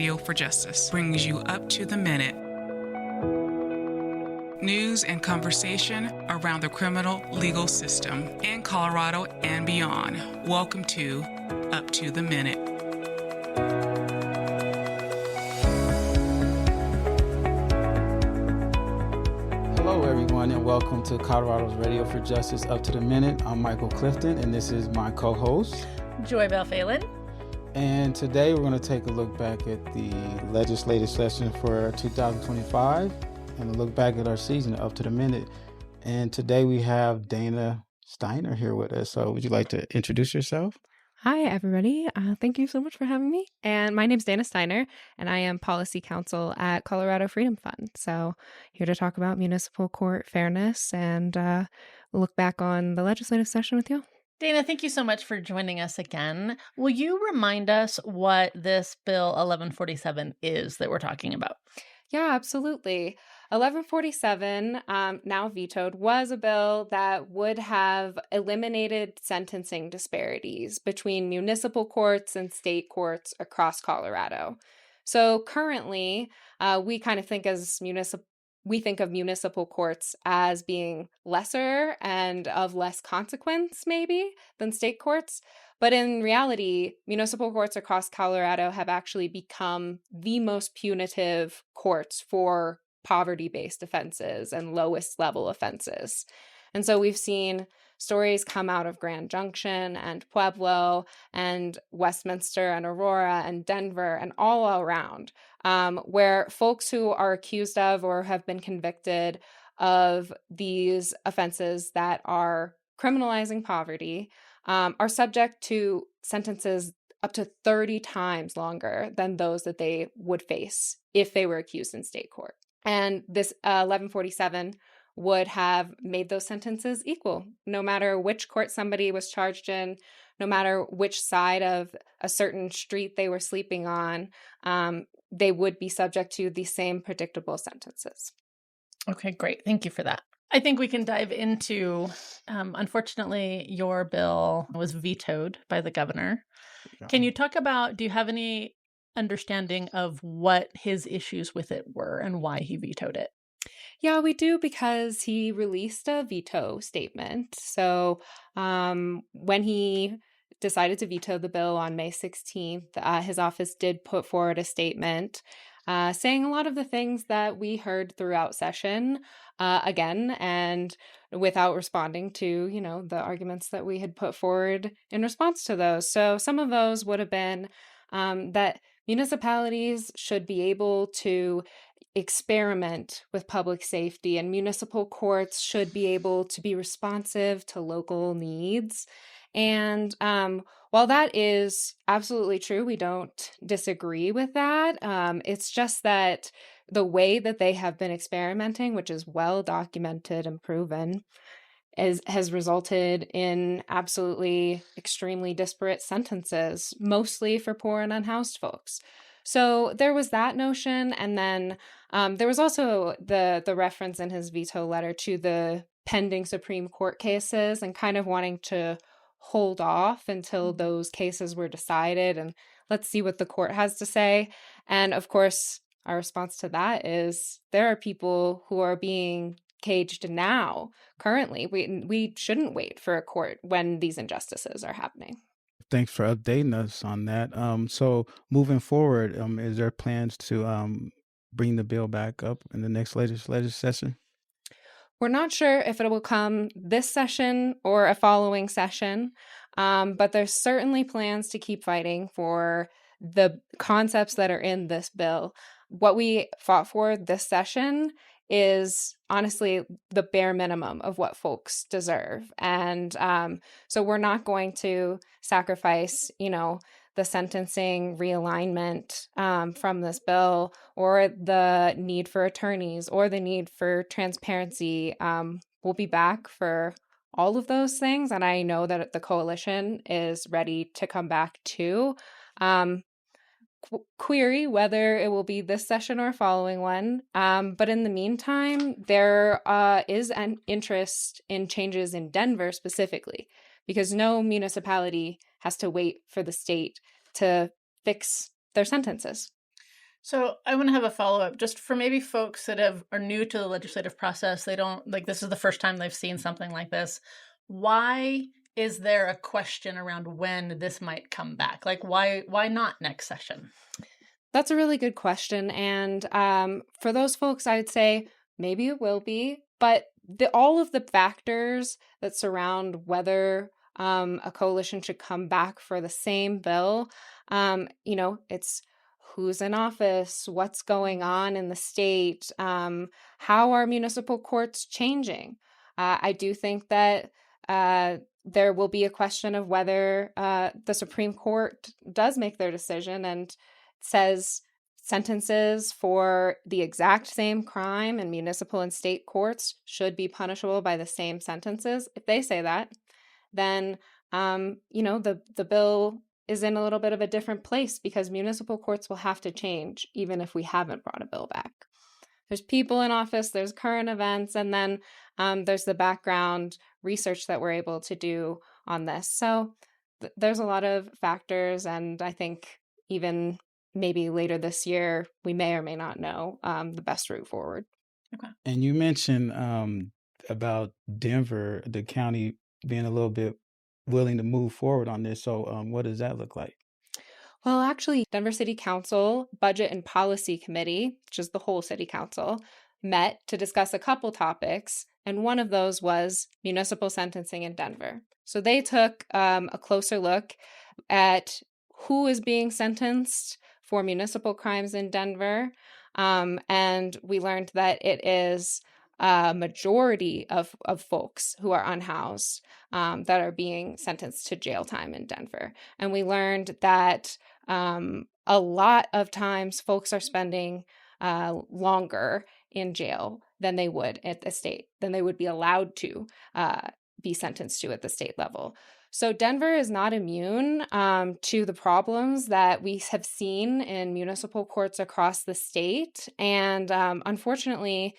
Radio for Justice brings you up to the minute news and conversation around the criminal legal system in Colorado and beyond. Welcome to Up to the Minute. Hello, everyone, and welcome to Colorado's Radio for Justice Up to the Minute. I'm Michael Clifton, and this is my co-host, JoyBelle Phelan. And today we're going to take a look back at the legislative session for 2025 and a look back at our season Up to the Minute. And today we have Dana Steiner here with us. So would you like to introduce yourself? Hi, everybody. Thank you so much for having me. And my name's Dana Steiner, and I am Policy Counsel at Colorado Freedom Fund. So here to talk about municipal court fairness and look back on the legislative session with you. Dana, thank you so much for joining us again. Will you remind us what this Bill 1147 is that we're talking about? Yeah, absolutely. 1147, now vetoed, was a bill that would have eliminated sentencing disparities between municipal courts and state courts across Colorado. So currently, we kind of think of municipal courts as being lesser and of less consequence, maybe, than state courts. But in reality, municipal courts across Colorado have actually become the most punitive courts for poverty-based offenses and lowest level offenses. And so we've seen stories come out of Grand Junction and Pueblo and Westminster and Aurora and Denver and all around, where folks who are accused of or have been convicted of these offenses that are criminalizing poverty are subject to sentences up to 30 times longer than those that they would face if they were accused in state court. And this 1147 would have made those sentences equal, no matter which court somebody was charged in, no matter which side of a certain street they were sleeping on, they would be subject to the same predictable sentences. Okay, great. Thank you for that. I think we can dive into, unfortunately, your bill was vetoed by the governor. Can you talk about, do you have any understanding of what his issues with it were and why he vetoed it? Yeah, we do, because he released a veto statement. So when he decided to veto the bill on May 16th, his office did put forward a statement saying a lot of the things that we heard throughout session again, and without responding to, the arguments that we had put forward in response to those. So some of those would have been that municipalities should be able to experiment with public safety, and municipal courts should be able to be responsive to local needs. And while that is absolutely true, we don't disagree with that. It's just that the way that they have been experimenting, which is well documented and proven, has resulted in absolutely extremely disparate sentences, mostly for poor and unhoused folks. So there was that notion. And then there was also the reference in his veto letter to the pending Supreme Court cases and kind of wanting to hold off until those cases were decided and let's see what the court has to say. And of course, our response to that is there are people who are being caged now, currently. We shouldn't wait for a court when these injustices are happening. Thanks for updating us on that. So moving forward, is there plans to bring the bill back up in the next legislative session? We're not sure if it will come this session or a following session, but there's certainly plans to keep fighting for the concepts that are in this bill. What we fought for this session is honestly the bare minimum of what folks deserve. And so we're not going to sacrifice, the sentencing realignment from this bill, or the need for attorneys, or the need for transparency. We'll be back for all of those things. And I know that the coalition is ready to come back too. Query whether it will be this session or a following one. But in the meantime, there is an interest in changes in Denver specifically, because no municipality has to wait for the state to fix their sentences. So I want to have a follow-up just for maybe folks that are new to the legislative process. They don't like this is the first time they've seen something like this. Why is there a question around when this might come back? Like why not next session? That's a really good question. And for those folks, I'd say maybe it will be, but all of the factors that surround whether a coalition should come back for the same bill, it's who's in office, what's going on in the state, how are municipal courts changing. I do think that there will be a question of whether the Supreme Court does make their decision and says sentences for the exact same crime in municipal and state courts should be punishable by the same sentences. If they say that, then the bill is in a little bit of a different place because municipal courts will have to change even if we haven't brought a bill back. There's people in office, there's current events, and then there's the background research that we're able to do on this. So there's a lot of factors, and I think even maybe later this year, we may or may not know the best route forward. Okay. And you mentioned about Denver, the county being a little bit willing to move forward on this. So what does that look like? Well, actually, Denver City Council Budget and Policy Committee, which is the whole city council, met to discuss a couple topics, and one of those was municipal sentencing in Denver. So they took a closer look at who is being sentenced for municipal crimes in Denver, and we learned that it is a majority of folks who are unhoused that are being sentenced to jail time in Denver. And we learned that a lot of times folks are spending longer in jail than they would at the state, than they would be allowed to be sentenced to at the state level. So Denver is not immune to the problems that we have seen in municipal courts across the state. And unfortunately,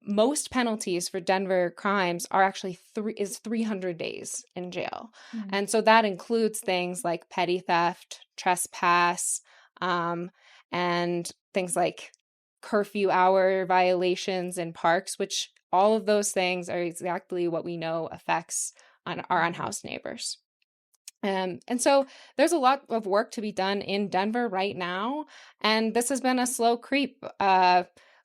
most penalties for Denver crimes are actually 300 days in jail. Mm-hmm. And so that includes things like petty theft, trespass, and things like curfew hour violations in parks, which all of those things are exactly what we know affects on our unhoused neighbors. And so there's a lot of work to be done in Denver right now, and this has been a slow creep.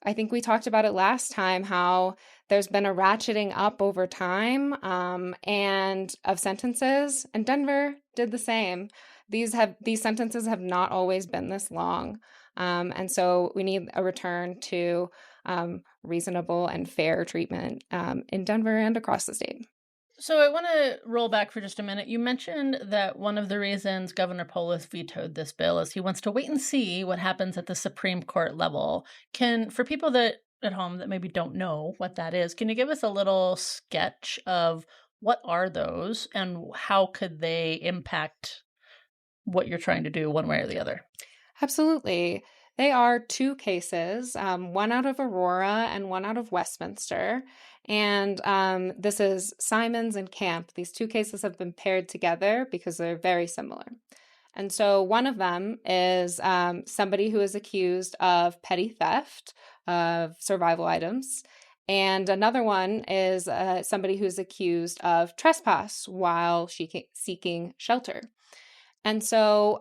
I think we talked about it last time, how there's been a ratcheting up over time and of sentences, and Denver did the same. These sentences have not always been this long, and so we need a return to reasonable and fair treatment in Denver and across the state. So I want to roll back for just a minute. You mentioned that one of the reasons Governor Polis vetoed this bill is he wants to wait and see what happens at the Supreme Court level. For people that at home that maybe don't know what that is, can you give us a little sketch of what are those and how could they impact what you're trying to do one way or the other? Absolutely. They are two cases, one out of Aurora and one out of Westminster. And this is Simons and Camp. These two cases have been paired together because they're very similar. And so one of them is somebody who is accused of petty theft of survival items. And another one is somebody who's accused of trespass while seeking shelter. And so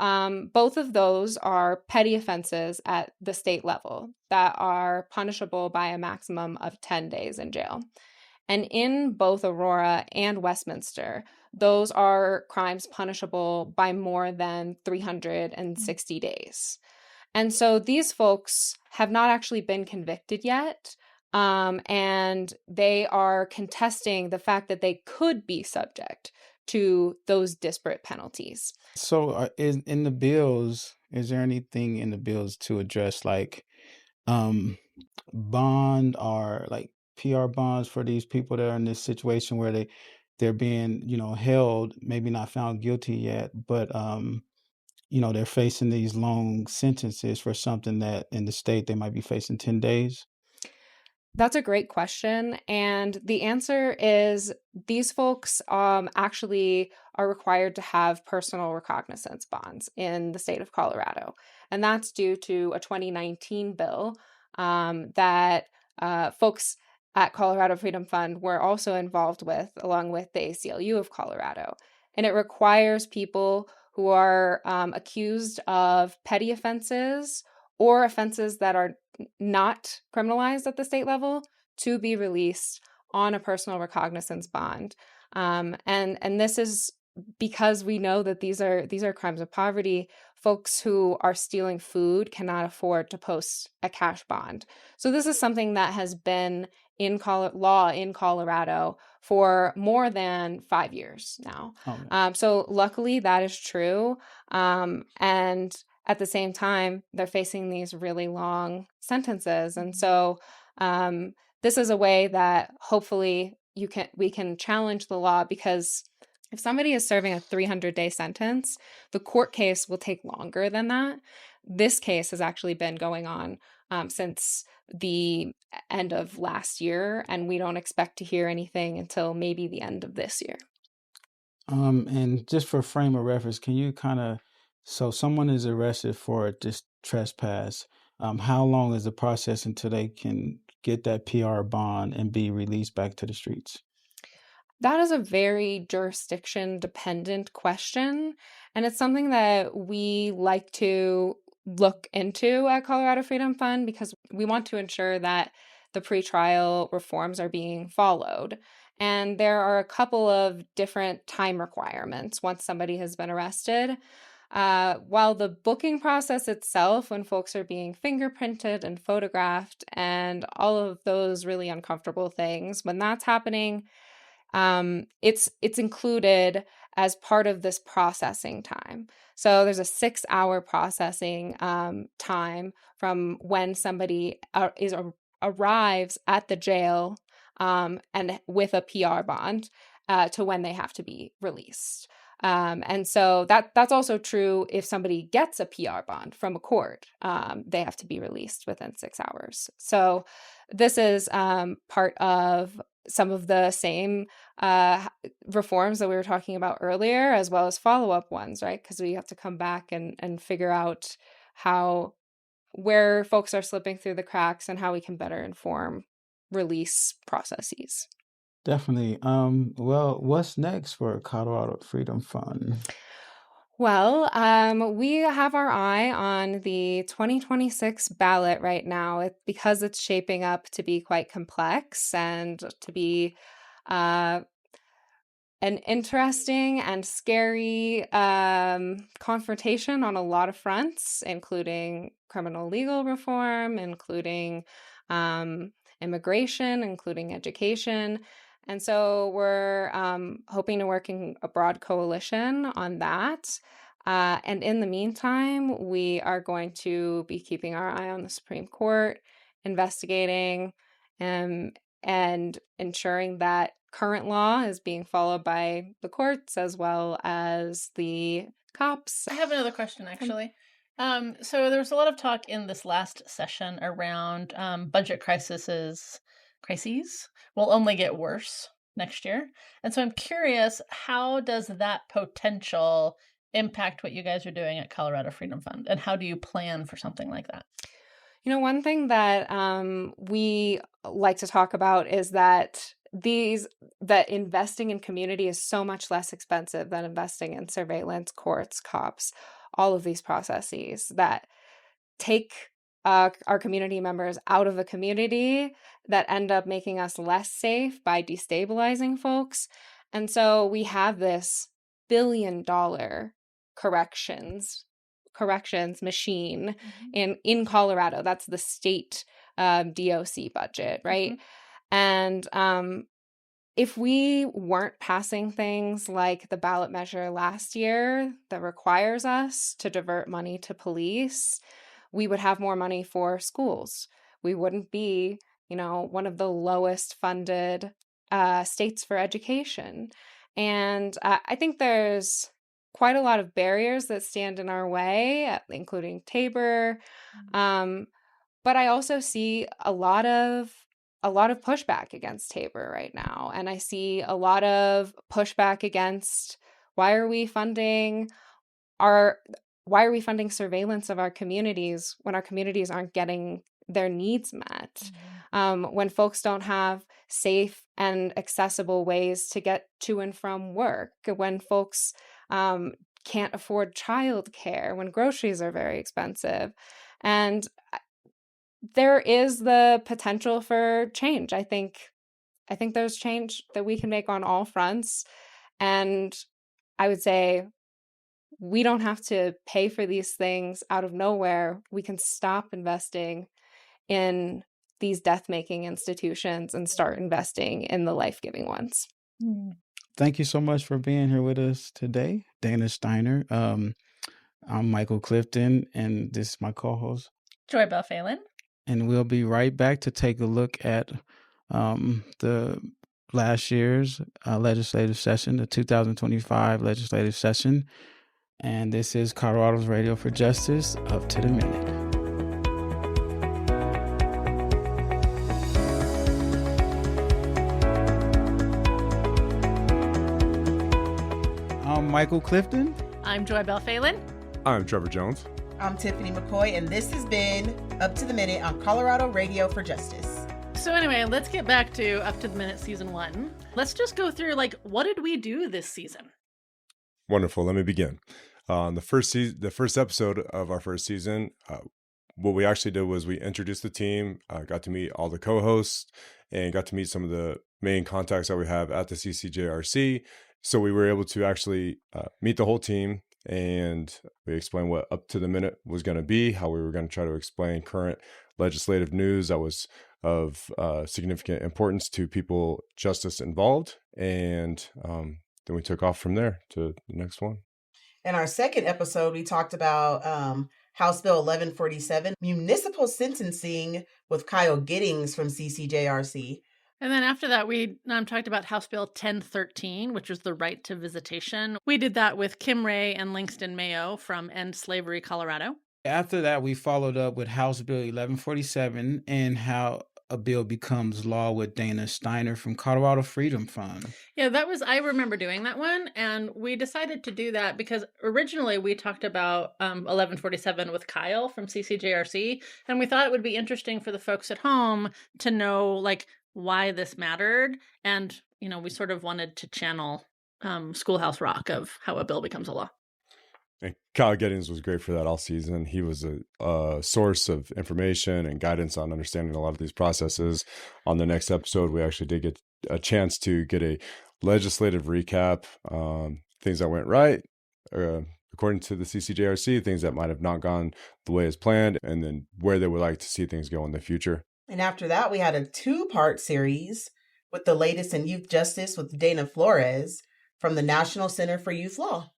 both of those are petty offenses at the state level that are punishable by a maximum of 10 days in jail. And in both Aurora and Westminster, those are crimes punishable by more than 360 days. And so these folks have not actually been convicted yet, and they are contesting the fact that they could be subject to those disparate penalties. So in the bills, is there anything in the bills to address like bond or like PR bonds for these people that are in this situation where they're being, held, maybe not found guilty yet, but they're facing these long sentences for something that in the state they might be facing 10 days? That's a great question. And the answer is these folks actually are required to have personal recognizance bonds in the state of Colorado. And that's due to a 2019 bill that folks at Colorado Freedom Fund were also involved with, along with the ACLU of Colorado. And it requires people who are accused of petty offenses or offenses that are not criminalized at the state level to be released on a personal recognizance bond. And this is because we know that these are crimes of poverty. Folks who are stealing food cannot afford to post a cash bond. So this is something that has been in law in Colorado for more than 5 years now. So luckily that is true. And at the same time, they're facing these really long sentences. And so this is a way that hopefully we can challenge the law, because if somebody is serving a 300-day sentence, the court case will take longer than that. This case has actually been going on since the end of last year, and we don't expect to hear anything until maybe the end of this year. And just for frame of reference, can you so someone is arrested for this trespass, how long is the process until they can get that PR bond and be released back to the streets? That is a very jurisdiction-dependent question, and it's something that we like to look into at Colorado Freedom Fund, because we want to ensure that the pretrial reforms are being followed. And there are a couple of different time requirements once somebody has been arrested. While the booking process itself, when folks are being fingerprinted and photographed and all of those really uncomfortable things, when that's happening, it's included as part of this processing time. So there's a 6-hour processing time from when somebody arrives at the jail and with a PR bond to when they have to be released. And so that's also true if somebody gets a PR bond from a court. They have to be released within 6 hours. So this is part of some of the same reforms that we were talking about earlier, as well as follow-up ones, right? Because we have to come back and figure out where folks are slipping through the cracks and how we can better inform release processes. Definitely. Well, what's next for Colorado Freedom Fund? Well, we have our eye on the 2026 ballot right now, because it's shaping up to be quite complex and to be an interesting and scary confrontation on a lot of fronts, including criminal legal reform, including immigration, including education. And so we're hoping to work in a broad coalition on that. And in the meantime, we are going to be keeping our eye on the Supreme Court, investigating and ensuring that current law is being followed by the courts as well as the cops. I have another question, actually. So there was a lot of talk in this last session around budget crises will only get worse next year. And so I'm curious, how does that potential impact what you guys are doing at Colorado Freedom Fund? And how do you plan for something like that? You know, one thing that we like to talk about is that investing in community is so much less expensive than investing in surveillance, courts, cops, all of these processes that take our community members out of the community, that end up making us less safe by destabilizing folks. And so we have this $1 billion corrections machine in Colorado. That's the state DOC budget, right? And if we weren't passing things like the ballot measure last year that requires us to divert money to police, we would have more money for schools. We wouldn't be, one of the lowest funded states for education. And I think there's quite a lot of barriers that stand in our way, including Tabor. But I also see a lot of pushback against Tabor right now. And I see a lot of pushback against, why are we funding why are we funding surveillance of our communities when our communities aren't getting their needs met? When folks don't have safe and accessible ways to get to and from work, when folks can't afford childcare, when groceries are very expensive. And there is the potential for change. I think there's change that we can make on all fronts. And I would say we don't have to pay for these things out of nowhere. We can stop investing in these death-making institutions and start investing in the life-giving ones. Thank you so much for being here with us today, Dana Steiner. I'm Michael Clifton, and this is my co-host, JoyBelle Phelan. And we'll be right back to take a look at the last year's legislative session, the 2025 legislative session. And this is Colorado's Radio for Justice, Up to the Minute. I'm Michael Clifton. I'm JoyBelle Phelan. I'm Trevor Jones. I'm Tiffany McCoy, and this has been Up to the Minute on Colorado Radio for Justice. So anyway, let's get back to Up to the Minute Season 1. Let's just go through, what did we do this season? Wonderful. Let me begin. The first episode of our first season, what we actually did was we introduced the team, got to meet all the co-hosts, and got to meet some of the main contacts that we have at the CCJRC. So we were able to actually meet the whole team, and we explained what Up to the Minute was going to be, how we were going to try to explain current legislative news that was of significant importance to people justice involved. And then we took off from there to the next one. In our second episode, we talked about House Bill 1147, municipal sentencing with Kyle Giddings from CCJRC. And then after that, we talked about House Bill 1013, which was the right to visitation. We did that with Kim Ray and Langston Mayo from End Slavery, Colorado. After that, we followed up with House Bill 1147 and how a bill becomes law with Dana Steiner from Colorado Freedom Fund. Yeah, I remember doing that one. And we decided to do that because originally we talked about 1147 with Kyle from CCJRC. And we thought it would be interesting for the folks at home to know, why this mattered. And, we sort of wanted to channel Schoolhouse Rock of how a bill becomes a law. And Kyle Giddings was great for that all season. He was a source of information and guidance on understanding a lot of these processes. On the next episode, we actually did get a chance to get a legislative recap, things that went right, according to the CCJRC, things that might have not gone the way as planned, and then where they would like to see things go in the future. And after that, we had a 2-part series with the latest in youth justice with Dana Flores from the National Center for Youth Law.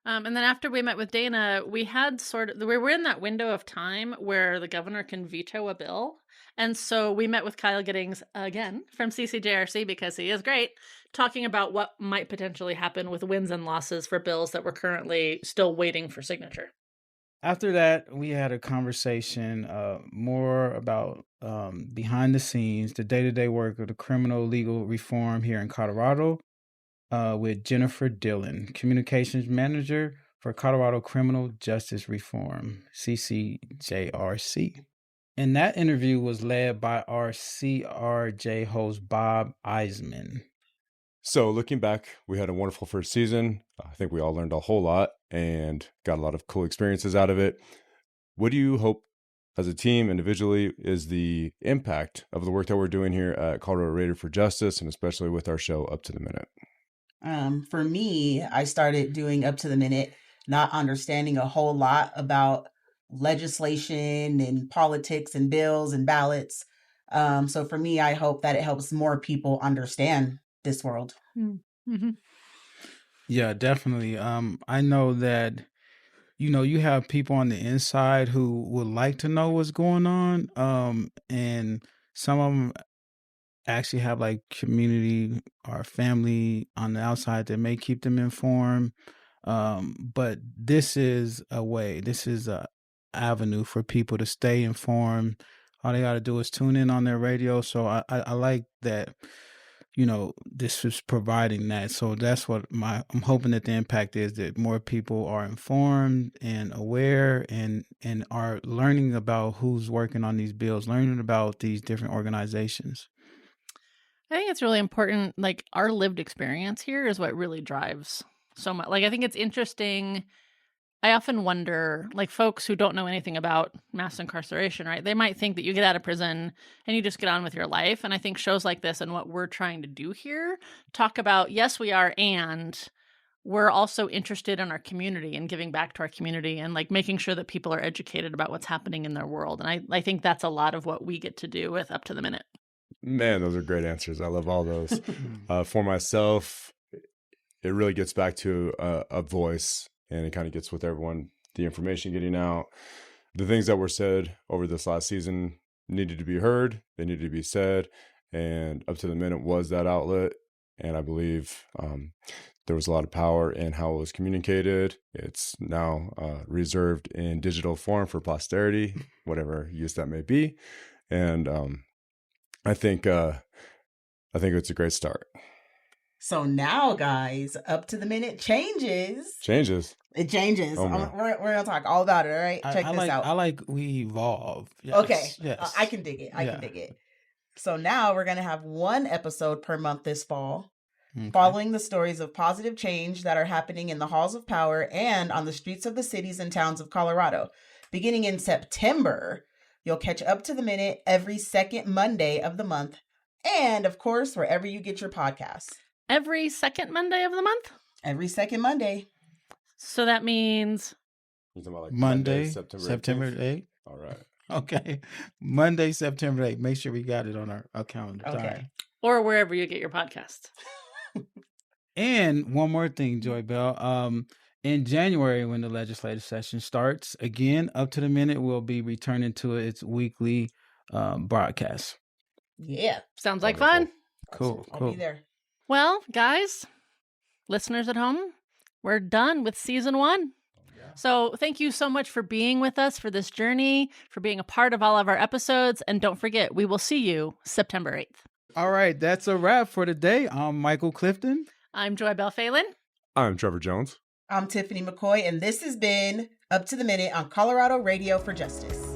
And then after we met with Dana, we were in that window of time where the governor can veto a bill. And so we met with Kyle Giddings again from CCJRC because he is great, talking about what might potentially happen with wins and losses for bills that were currently still waiting for signature. After that, we had a conversation more about behind the scenes, the day-to-day work of the criminal legal reform here in Colorado with Jennifer Dillon, Communications Manager for Colorado Criminal Justice Reform, CCJRC. And that interview was led by our CRJ host, Bob Eisman. So looking back, we had a wonderful first season. I think we all learned a whole lot and got a lot of cool experiences out of it. What do you hope as a team individually is the impact of the work that we're doing here at Colorado Radio for Justice, and especially with our show Up to the Minute? For me, I started doing Up to the Minute, not understanding a whole lot about legislation and politics and bills and ballots. So for me, I hope that it helps more people understand this world. Mm-hmm. Yeah, definitely. I know that, you have people on the inside who would like to know what's going on. And some of them actually have community or family on the outside that may keep them informed. But this is a avenue for people to stay informed. All they got to do is tune in on their radio. So I like that, this is providing that. So that's what I'm hoping that the impact is, that more people are informed and aware and are learning about who's working on these bills, learning about these different organizations. I think it's really important. Like, our lived experience here is what really drives so much. Like, I think it's interesting. I often wonder, like, folks who don't know anything about mass incarceration, right? They might think that you get out of prison and you just get on with your life. And I think shows like this and what we're trying to do here talk about, yes, we are, and we're also interested in our community and giving back to our community and like making sure that people are educated about what's happening in their world. And I think that's a lot of what we get to do with Up to the Minute. Man, those are great answers. I love all those. For myself, it really gets back to a voice, and it kind of gets with everyone, the information getting out. The things that were said over this last season needed to be heard. They needed to be said. And Up to the Minute was that outlet. And I believe there was a lot of power in how it was communicated. It's now reserved in digital form for posterity, whatever use that may be. And I think it's a great start. So now, guys, Up to the Minute changes. It changes. Oh, we're going to talk all about it, all right? Check this out. I like we evolve. Yes, okay. Yes. I can dig it. I can dig it. So now we're going to have one episode per month this fall, following the stories of positive change that are happening in the halls of power and on the streets of the cities and towns of Colorado. Beginning in September, you'll catch Up to the Minute every second Monday of the month. And, of course, wherever you get your podcasts. Every second Monday of the month? Every second Monday. So that means You're talking about like Monday, September September 18th? 8th. All right. Okay. Monday, September 8th. Make sure we got it on our calendar. Okay. Sorry. or wherever you get your podcasts. And one more thing, JoyBelle. In January, when the legislative session starts, again, Up to the Minute will be returning to its weekly broadcast. Yeah. Sounds like Wonderful. fun. Cool. I'll be there. Well, guys, listeners at home, we're done with season 1. So thank you so much for being with us for this journey, for being a part of all of our episodes. And don't forget, we will see you September 8th. All right. That's a wrap for today. I'm Michael Clifton. I'm JoyBelle Phelan. I'm Trevor Jones. I'm Tiffany McCoy, and this has been Up to the Minute on Colorado Radio for Justice.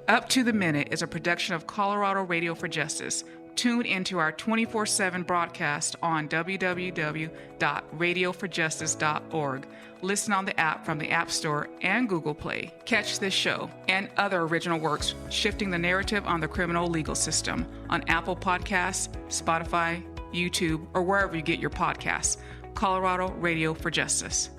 Up to the Minute is a production of Colorado Radio for Justice. Tune into our 24/7 broadcast on www.radioforjustice.org. Listen on the app from the App Store and Google Play. Catch this show and other original works shifting the narrative on the criminal legal system on Apple Podcasts, Spotify, YouTube, or wherever you get your podcasts. Colorado Radio for Justice.